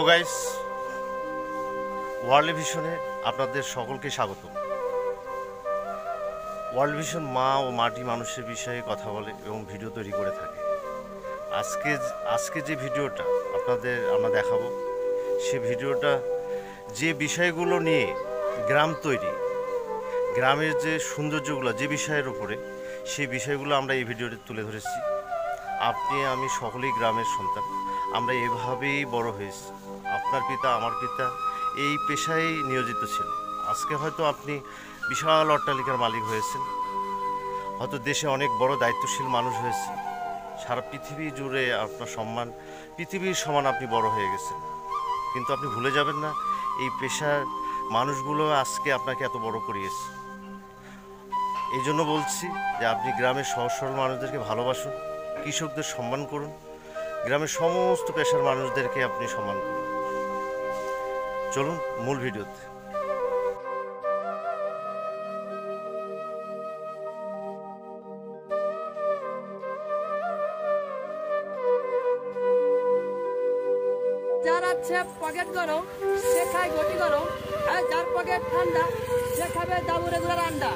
Guys, world ভিশনে আপনাদের সকলকে স্বাগত। ওয়ার্ল্ড ভিশন মা ও মাটি মানুষের বিষয়ে কথা বলে এবং ভিডিও তৈরি করে থাকে। আজকে যে ভিডিওটা আমরা দেখাবো, সে ভিডিওটা যে বিষয়গুলো নিয়ে গ্রাম তৈরি, গ্রামের যে সৌন্দর্যগুলো যে বিষয়ের উপরে, সেই বিষয়গুলো আমরা এই ভিডিওতে তুলে ধরেছি। আপনি আমি সকলেই গ্রামের সন্তান, আমরা এভাবেই বড় হয়েছি। আপনার পিতা আমার পিতা এই পেশায় নিয়োজিত ছিল। আজকে হয়তো আপনি বিশাল অট্টালিকার মালিক হয়েছেন, হয়তো দেশে অনেক বড় দায়িত্বশীল মানুষ হয়েছে, সারা পৃথিবী জুড়ে আপনার সম্মান, পৃথিবীর সমান আপনি বড় হয়ে গেছেন। কিন্তু আপনি ভুলে যাবেন না, এই পেশার মানুষগুলো আজকে আপনাকে এত বড় করিয়েছে। এই জন্য বলছি যে আপনি গ্রামের সহজ সরল মানুষদেরকে ভালোবাসুন, কৃষকদের সম্মান করুন, গ্রামের সমস্ত পেশার মানুষদেরকে আপনি সম্মান করুন। চলুন মূল ভিডিওতে। যার আছে পকেট গরম সে খায় ঘটি গরম, আর যার পকেট ঠান্ডা সে খাবে দাবুরে গুড়ার আন্ডা।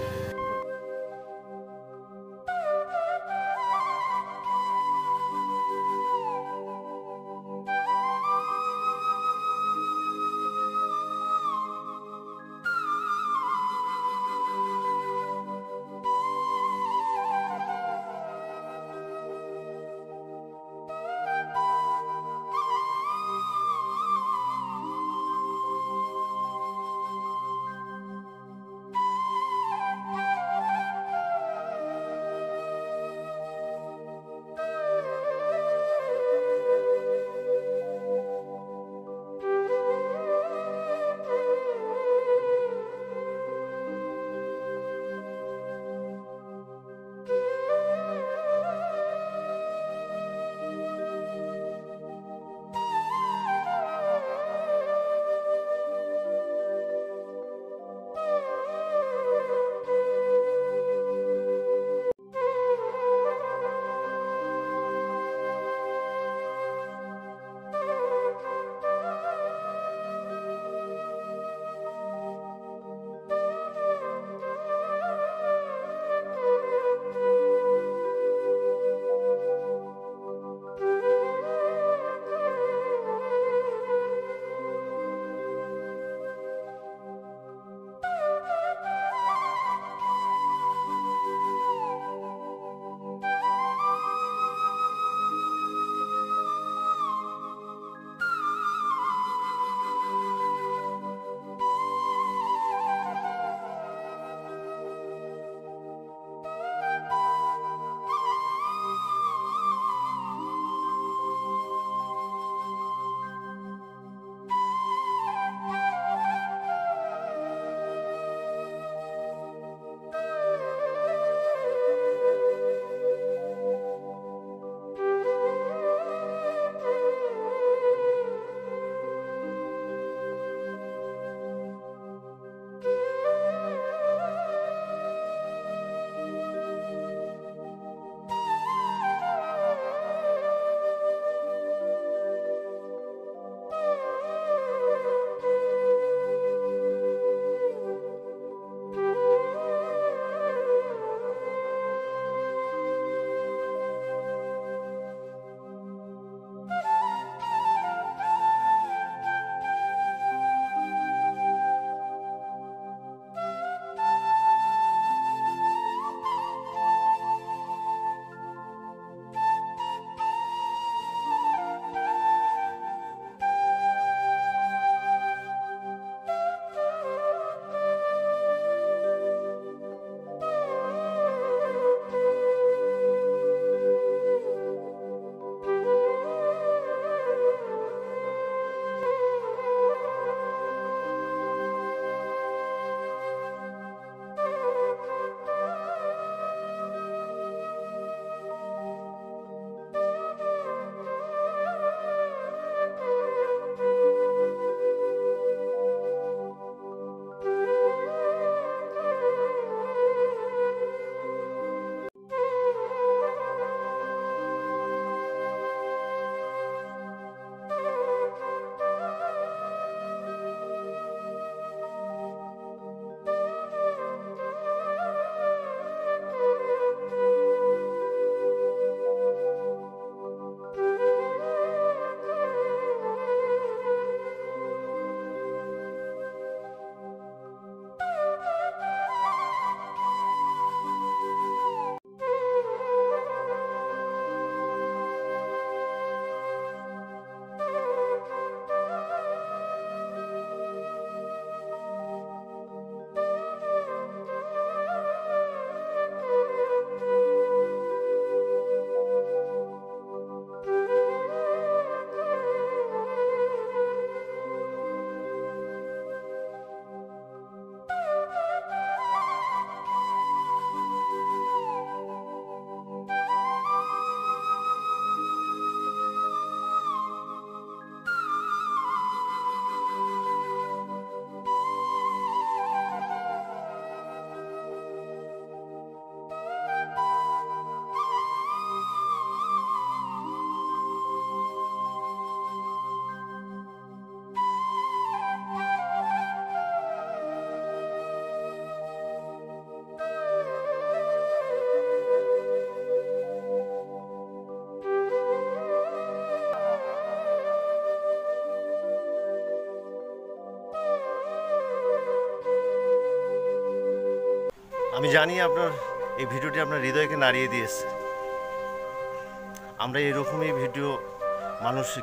আমি জানি আপনার এই ভিডিওটি আপনার হৃদয়কে নাড়িয়ে দিয়েছে। আমরা এরকমই ভিডিও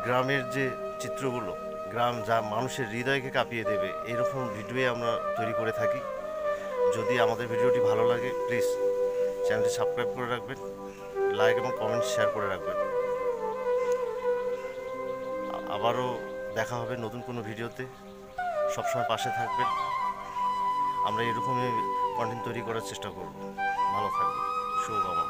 গ্রামের যে চিত্রগুলো, গ্রাম যা মানুষের হৃদয়কে কাঁপিয়ে দেবে, এরকম ভিডিওই আমরা তৈরি করে থাকি। যদি আমাদের ভিডিওটি ভালো লাগে প্লিজ চ্যানেলটি সাবস্ক্রাইব করে রাখবেন, লাইক এবং কমেন্ট শেয়ার করে রাখবেন। আবারও দেখা হবে নতুন কোনো ভিডিওতে। সবসময় পাশে থাকবেন। আমরা এরকমই কন্টেন্ট তৈরি করার চেষ্টা করব। ভালো থাকবেন। শুভকামনা।